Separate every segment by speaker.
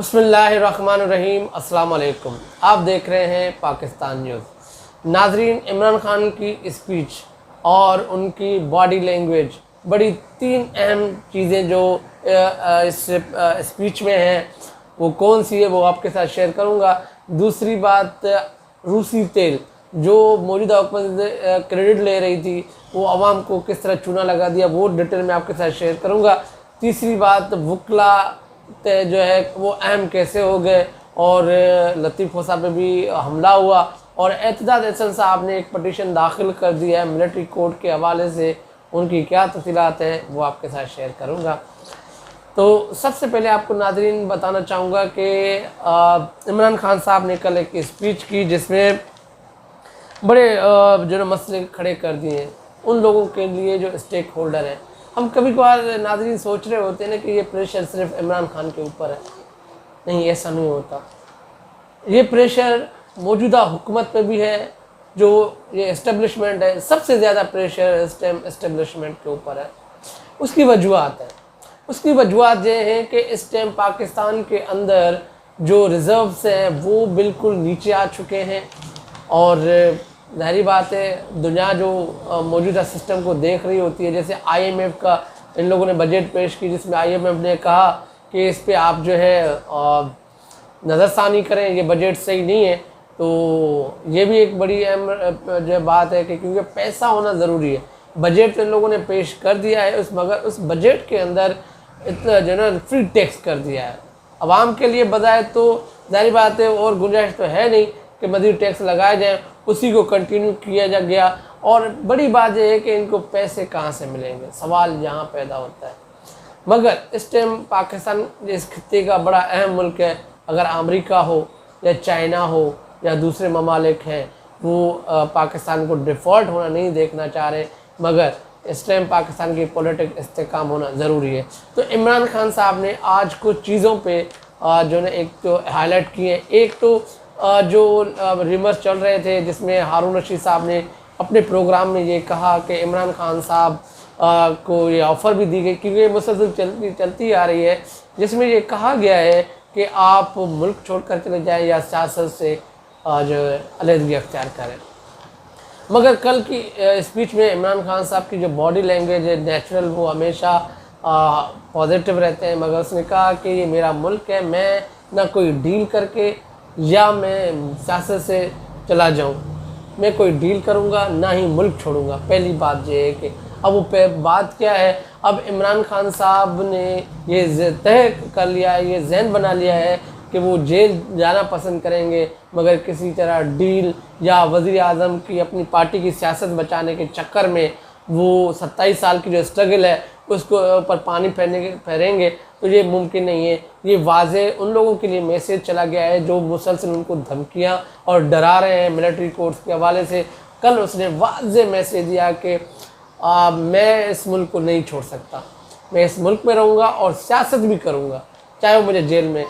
Speaker 1: बिस्मिल्लाहिर्रहमानिर्रहीम। अस्सलाम वालेकुम। आप देख रहे हैं पाकिस्तान न्यूज़। नाजरीन, इमरान खान की स्पीच और उनकी बॉडी लैंग्वेज बड़ी तीन अहम चीज़ें जो इस स्पीच में हैं वो कौन सी है वो आपके साथ शेयर करूंगा। दूसरी बात, रूसी तेल जो मौजूदा हुकूमत क्रेडिट ले रही थी वो आवाम को किस तरह चूना लगा दिया वो डिटेल में आपके साथ शेयर करूंगा। तीसरी बात, वकला जो है वो अहम कैसे हो गए और लतीफ़ साहब पे भी हमला हुआ और एतजाज एहसन साहब ने एक पटिशन दाखिल कर दिया है मिलिट्री कोर्ट के हवाले से। उनकी क्या तफसीलात हैं वो आपके साथ शेयर करूँगा। तो सबसे पहले आपको नाज़रीन बताना चाहूँगा कि इमरान खान साहब ने कल एक स्पीच की जिसमें बड़े जो ना मसले खड़े कर दिए हैं उन लोगों के लिए जो स्टेक होल्डर हैं। हम कभी कभार नाज़रीन सोच रहे होते हैं ना कि ये प्रेशर सिर्फ इमरान खान के ऊपर है। नहीं, ऐसा नहीं होता। ये प्रेशर मौजूदा हुकूमत पे भी है। जो ये एस्टेब्लिशमेंट है, सबसे ज़्यादा प्रेशर इस टाइम एस्टेब्लिशमेंट के ऊपर है। उसकी वजूहत है। उसकी वजूहत ये है कि इस टाइम पाकिस्तान के अंदर जो रिज़र्व्स हैं वो बिल्कुल नीचे आ चुके हैं और ज़ाहिरी बात है दुनिया जो मौजूदा सिस्टम को देख रही होती है। जैसे IMF का इन लोगों ने बजट पेश की जिसमें IMF ने कहा कि इस पे आप जो है नज़रसानी करें, ये बजट सही नहीं है। तो ये भी एक बड़ी अहम जो बात है कि क्योंकि पैसा होना ज़रूरी है। बजट इन लोगों ने पेश कर दिया है मगर उस बजट के अंदर इतना जो है फ्री टैक्स कर दिया है आवाम के लिए। बजाय तो ज़ाहिरी बात है और गुंजाइश तो है नहीं कि मज़ीद टैक्स लगाए जाएँ, उसी को कंटिन्यू किया जा गया। और बड़ी बात यह है कि इनको पैसे कहाँ से मिलेंगे, सवाल यहाँ पैदा होता है। मगर इस टाइम पाकिस्तान इस खित्ते का बड़ा अहम मुल्क है। अगर अमेरिका हो या चाइना हो या दूसरे ममालिक हैं वो पाकिस्तान को डिफ़ॉल्ट होना नहीं देखना चाह रहे, मगर इस टाइम पाकिस्तान की पॉलिटिक इस्तेकाम होना ज़रूरी है। तो इमरान खान साहब ने आज कुछ चीज़ों पे जो है एक तो हाईलाइट किए। एक तो जो रिमर्स चल रहे थे जिसमें हारून रशीद साहब ने अपने प्रोग्राम में ये कहा कि इमरान खान साहब को ये ऑफ़र भी दी गई क्योंकि ये मुसलसल चलती आ रही है जिसमें ये कहा गया है कि आप मुल्क छोड़कर चले जाएं या सियासत से जो अलहदगी अख्तियार करें। मगर कल की स्पीच में इमरान खान साहब की जो बॉडी लैंग्वेज है नेचुरल, वो हमेशा पॉजिटिव रहते हैं। मगर उसने कहा कि ये मेरा मुल्क है, मैं ना कोई डील करके या मैं सियासत से चला जाऊं, मैं कोई डील करूंगा ना ही मुल्क छोड़ूंगा। पहली बात ये है कि अब वो बात क्या है, अब इमरान खान साहब ने ये तय कर लिया है, ये ज़हन बना लिया है कि वो जेल जाना पसंद करेंगे मगर किसी तरह डील या वज़ीर आज़म की अपनी पार्टी की सियासत बचाने के चक्कर में वो 27 साल की जो स्ट्रगल है उसको ऊपर पानी फेरेंगे तो ये मुमकिन नहीं है। ये वाज़े उन लोगों के लिए मैसेज चला गया है जो मुसलसल उनको धमकियां और डरा रहे हैं मिलिट्री कोर्ट्स के हवाले से। कल उसने वाज़े मैसेज दिया कि मैं इस मुल्क को नहीं छोड़ सकता, मैं इस मुल्क में रहूँगा और सियासत भी करूँगा चाहे वो मुझे जेल में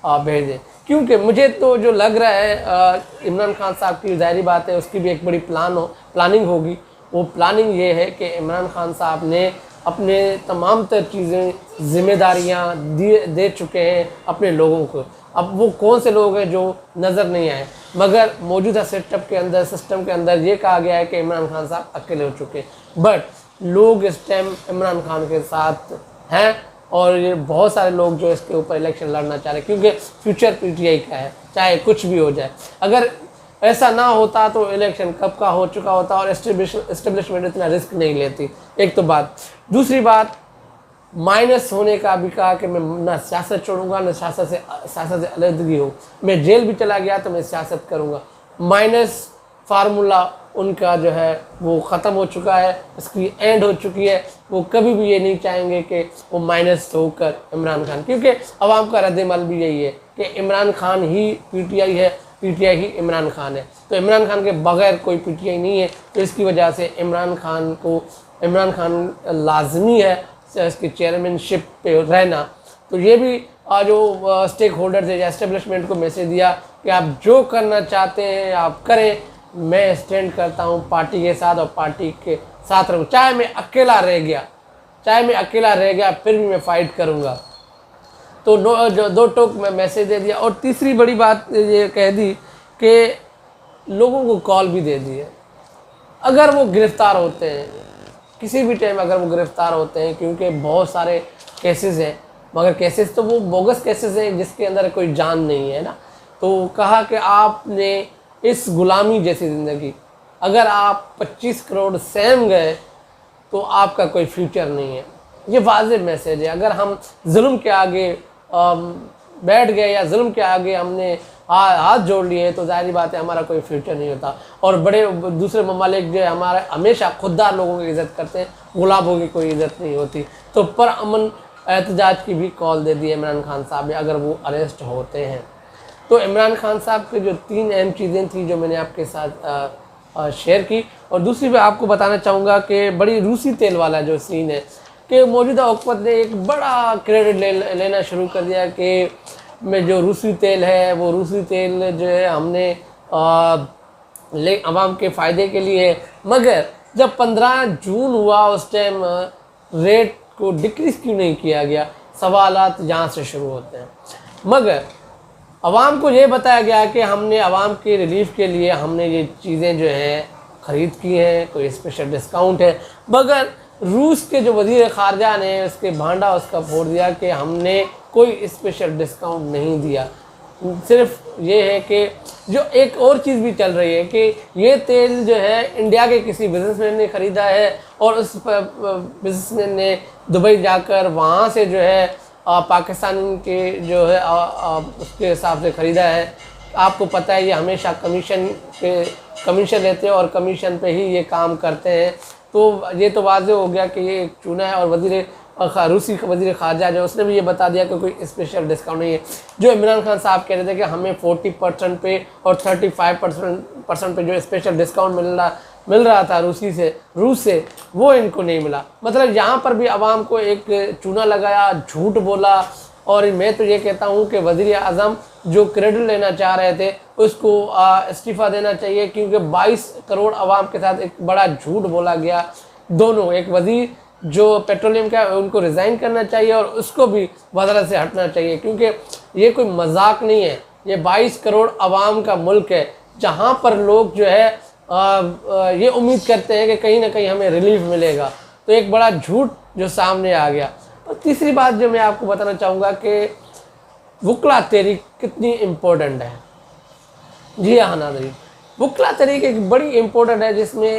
Speaker 1: भेज दें। क्योंकि मुझे तो जो लग रहा है इमरान खान साहब की ज़ाहिरी बात है उसकी भी एक बड़ी प्लानिंग होगी। वो प्लानिंग ये है कि इमरान खान साहब ने अपने तमाम तर चीज़ें जिम्मेदारियां दे चुके हैं अपने लोगों को। अब वो कौन से लोग हैं जो नज़र नहीं आए, मगर मौजूदा सिस्टम के अंदर ये कहा गया है कि इमरान खान साहब अकेले हो चुके हैं। बट लोग इस टाइम इमरान खान के साथ हैं और ये बहुत सारे लोग जो इसके ऊपर इलेक्शन लड़ना चाह रहे हैं क्योंकि फ्यूचर PTI का है, चाहे कुछ भी हो जाए। अगर ऐसा ना होता तो इलेक्शन कब का हो चुका होता और एस्टेब्लिशमेंट इतना रिस्क नहीं लेती। एक तो बात। दूसरी बात, माइनस होने का भी कहा कि मैं ना सियासत छोड़ूंगा ना सियासत से अलहदगी हो, मैं जेल भी चला गया तो मैं सियासत करूंगा। माइनस फार्मूला उनका जो है वो ख़त्म हो चुका है, इसकी एंड हो चुकी है। वो कभी भी ये नहीं चाहेंगे कि वो माइनस होकर इमरान खान, क्योंकि अवाम का रद्द-ए-अमल भी यही है कि इमरान खान ही PTI है, PTI ही इमरान खान है। तो इमरान खान के बगैर कोई PTI नहीं है। तो इसकी वजह से इमरान खान लाजमी है इसकी चेयरमैनशिप पे रहना। तो ये भी जो स्टेक होल्डर्स है या एस्टेब्लिशमेंट को मैसेज दिया कि आप जो करना चाहते हैं आप करें, मैं स्टैंड करता हूँ पार्टी के साथ और पार्टी के साथ रहूँ। चाहे मैं अकेला रह गया फिर भी मैं फ़ाइट करूँगा। तो दो टोक में मैसेज दे दिया। और तीसरी बड़ी बात ये कह दी कि लोगों को कॉल भी दे दी है, अगर वो गिरफ़्तार होते हैं किसी भी टाइम, अगर वो गिरफ़्तार होते हैं, क्योंकि बहुत सारे केसेस हैं, मगर केसेस तो वो बोगस केसेस हैं जिसके अंदर कोई जान नहीं है ना। तो कहा कि आपने इस गुलामी जैसी ज़िंदगी, अगर आप 25 करोड़ सहम गए तो आपका कोई फ्यूचर नहीं है। ये वाज़ेह मैसेज है। अगर हम जुल्म के आगे बैठ गए या जुल्म के आगे हमने हाथ जोड़ लिए तो ज़ाहिर बात है हमारा कोई फ्यूचर नहीं होता। और बड़े दूसरे ममालिक जो है हमारे हमेशा खुददार लोगों की इज़्ज़त करते हैं, गुलामों की कोई इज़्ज़त नहीं होती। तो पर अमन एहतजाज की भी कॉल दे दी इमरान खान साहब ने अगर वो अरेस्ट होते हैं। तो इमरान खान साहब की जो 3 अहम चीज़ें थी जो मैंने आपके साथ शेयर की। और दूसरी मैं आपको बताना चाहूँगा कि बड़ी रूसी तेल वाला जो सीन है कि मौजूदा हुकूमत ने एक बड़ा क्रेडिट लेना शुरू कर दिया कि में जो रूसी तेल है वो रूसी तेल जो है हमने आवाम के फ़ायदे के लिए, मगर जब 15 जून हुआ उस टाइम रेट को डिक्रीज़ क्यों नहीं किया गया, सवालात यहाँ से शुरू होते हैं। मगर आवाम को ये बताया गया कि हमने आवाम के रिलीफ के लिए हमने ये चीज़ें जो हैं ख़रीद की हैं, कोई स्पेशल डिस्काउंट है, मगर रूस के जो वज़ीर ख़ारजा ने उसके भांडा उसका फोड़ दिया कि हमने कोई स्पेशल डिस्काउंट नहीं दिया। सिर्फ ये है कि जो एक और चीज़ भी चल रही है कि ये तेल जो है इंडिया के किसी बिजनेसमैन ने ख़रीदा है और उस बिजनेसमैन ने दुबई जाकर वहाँ से जो है पाकिस्तान के जो है उसके हिसाब से ख़रीदा है। आपको पता है ये हमेशा कमीशन लेते हैं और कमीशन पे ही ये काम करते हैं। तो ये तो वाज़ेह हो गया कि ये एक चूना है। और रूसी वज़ीर ख़ारजा जो उसने भी ये बता दिया कि कोई स्पेशल डिस्काउंट नहीं है। जो इमरान खान साहब कह रहे थे कि हमें 40% पे और 35% पे जो स्पेशल डिस्काउंट मिल रहा था रूस से वो इनको नहीं मिला। मतलब यहाँ पर भी आवाम को एक चूना लगाया, झूठ बोला। और मैं तो ये कहता हूँ कि वज़ीर आज़म जो क्रेडिट लेना चाह रहे थे उसको इस्तीफ़ा देना चाहिए, क्योंकि 22 करोड़ आवाम के साथ एक बड़ा झूठ बोला गया। दोनों, एक वज़ीर जो पेट्रोलियम का है उनको रिज़ाइन करना चाहिए और उसको भी वज़ारत से हटना चाहिए, क्योंकि ये कोई मजाक नहीं है। ये 22 करोड़ आवाम का मुल्क है जहाँ पर लोग जो है ये उम्मीद करते हैं कि कहीं ना कहीं हमें रिलीफ मिलेगा। तो एक बड़ा झूठ जो सामने आ गया। और तीसरी बात जो मैं आपको बताना चाहूँगा कि वकला तहरीक कितनी इम्पोर्टेंट है। जी हाँ नाज़रीन, वकला तहरीक एक बड़ी इम्पोर्टेंट है जिसमें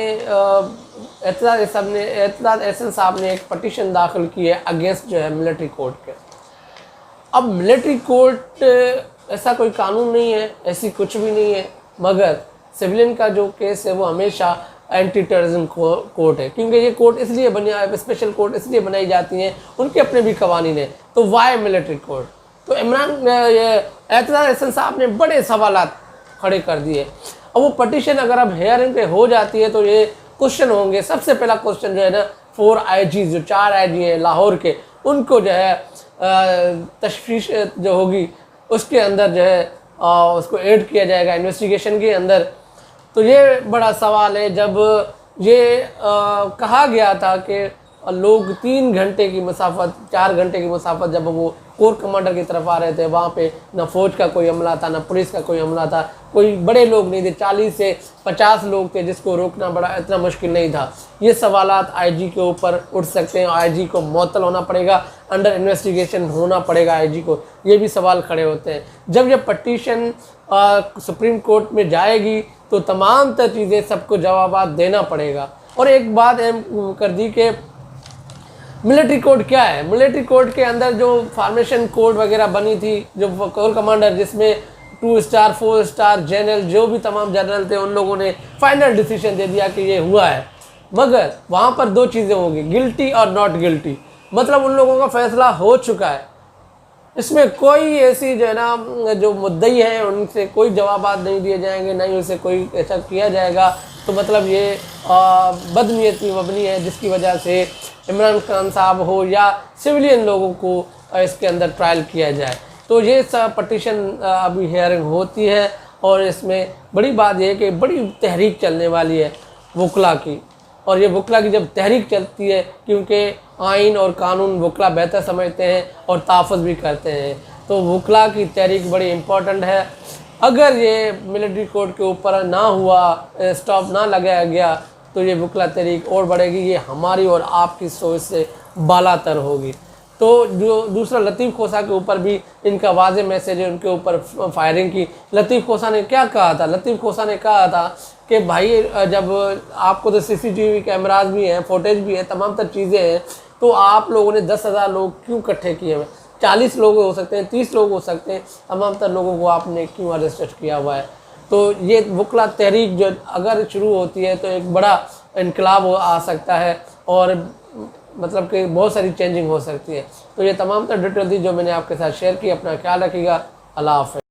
Speaker 1: एतजाज एहसन साहब ने एक पटिशन दाखिल की है अगेंस्ट जो है मिलिट्री कोर्ट के। अब मिलिट्री कोर्ट ऐसा कोई कानून नहीं है, ऐसी कुछ भी नहीं है, मगर सिविलियन का जो केस है वो हमेशा एंटी टेररिज्म कोर्ट है, क्योंकि ये कोर्ट इसलिए स्पेशल कोर्ट इसलिए बनाई जाती हैं, उनके अपने भी कवानीन हैं। तो वाई मिलिट्री कोर्ट? तो एतजाज एहसन साहब ने बड़े सवालात खड़े कर दिए। अब वो पटिशन अगर अब हेयरिंग पे हो जाती है तो ये क्वेश्चन होंगे। सबसे पहला क्वेश्चन जो है ना 4 IG जो 4 IG हैं लाहौर के, उनको जो है तशवीश जो होगी उसके अंदर जो है उसको ऐड किया जाएगा इन्वेस्टिगेशन के अंदर। तो ये बड़ा सवाल है। जब ये कहा गया था कि लोग 3 घंटे की मसाफत 4 घंटे की मसाफत जब वो कोर कमांडर की तरफ आ रहे थे, वहाँ पे ना फ़ौज का कोई हमला था, ना पुलिस का कोई हमला था, कोई बड़े लोग नहीं थे, 40 से 50 लोग थे जिसको रोकना बड़ा इतना मुश्किल नहीं था। ये सवालात IG के ऊपर उठ सकते हैं। IG को मुअत्तल होना पड़ेगा, अंडर इन्वेस्टिगेशन होना पड़ेगा IG को, ये भी सवाल खड़े होते हैं। जब ये पटिशन सुप्रीम कोर्ट में जाएगी तो तमाम तर चीज़ें सबको जवाब देना पड़ेगा। और एक बात अहम कर दी कि मिलिट्री कोड क्या है। मिलिट्री कोड के अंदर जो फॉर्मेशन कोड वगैरह बनी थी, जो कोर कमांडर जिसमें 2 स्टार 4 स्टार जनरल जो भी तमाम जनरल थे उन लोगों ने फाइनल डिसीजन दे दिया कि ये हुआ है। मगर वहाँ पर 2 चीज़ें होंगी, गिल्टी और नॉट गिल्टी। मतलब उन लोगों का फैसला हो चुका है, इसमें कोई ऐसी जो है ना जो मुद्दई हैं उनसे कोई जवाब नहीं दिए जाएंगे, ना ही उसे कोई ऐसा किया जाएगा। तो मतलब ये बदनीयती मबनी है जिसकी वजह से इमरान खान साहब हो या सिविलियन लोगों को इसके अंदर ट्रायल किया जाए। तो ये सब पटिशन अभी हेयरिंग होती है और इसमें बड़ी बात यह है कि बड़ी तहरीक चलने वाली है वकला की। और ये वकला की जब तहरीक चलती है, क्योंकि आइन और कानून वकला बेहतर समझते हैं और तहफ़्फ़ुज़ भी करते हैं, तो वकला की तहरीक बड़ी इम्पोर्टेंट है। अगर ये मिलिट्री कोर्ट के ऊपर ना हुआ, स्टॉप ना लगाया गया, तो ये वकला तहरीक और बढ़ेगी, ये हमारी और आपकी सोच से बालातर होगी। तो जो दूसरा लतीफ़ खोसा के ऊपर भी इनका वाज़े मैसेज है, उनके ऊपर फायरिंग की। लतीफ़ खोसा ने क्या कहा था? लतीफ़ खोसा ने कहा था कि भाई जब आपको तो CCTV कैमराज भी हैं, फुटेज भी है, तमाम तर चीज़ें हैं, तो आप लोगों ने 10,000 लोग क्यों इकट्ठे किए हुए? 40 लोग हो सकते हैं, 30 लोग हो सकते हैं, तमाम तर लोगों को आपने क्यों अरेस्ट किया हुआ है? तो ये वकला तहरीक जो अगर शुरू होती है तो एक बड़ा इनकलाब आ सकता है और मतलब कि बहुत सारी चेंजिंग हो सकती है। तो ये तमाम तर डिटेल थी जो मैंने आपके साथ शेयर की। अपना ख्याल रखिएगा। अल्लाह हाफ़िज़।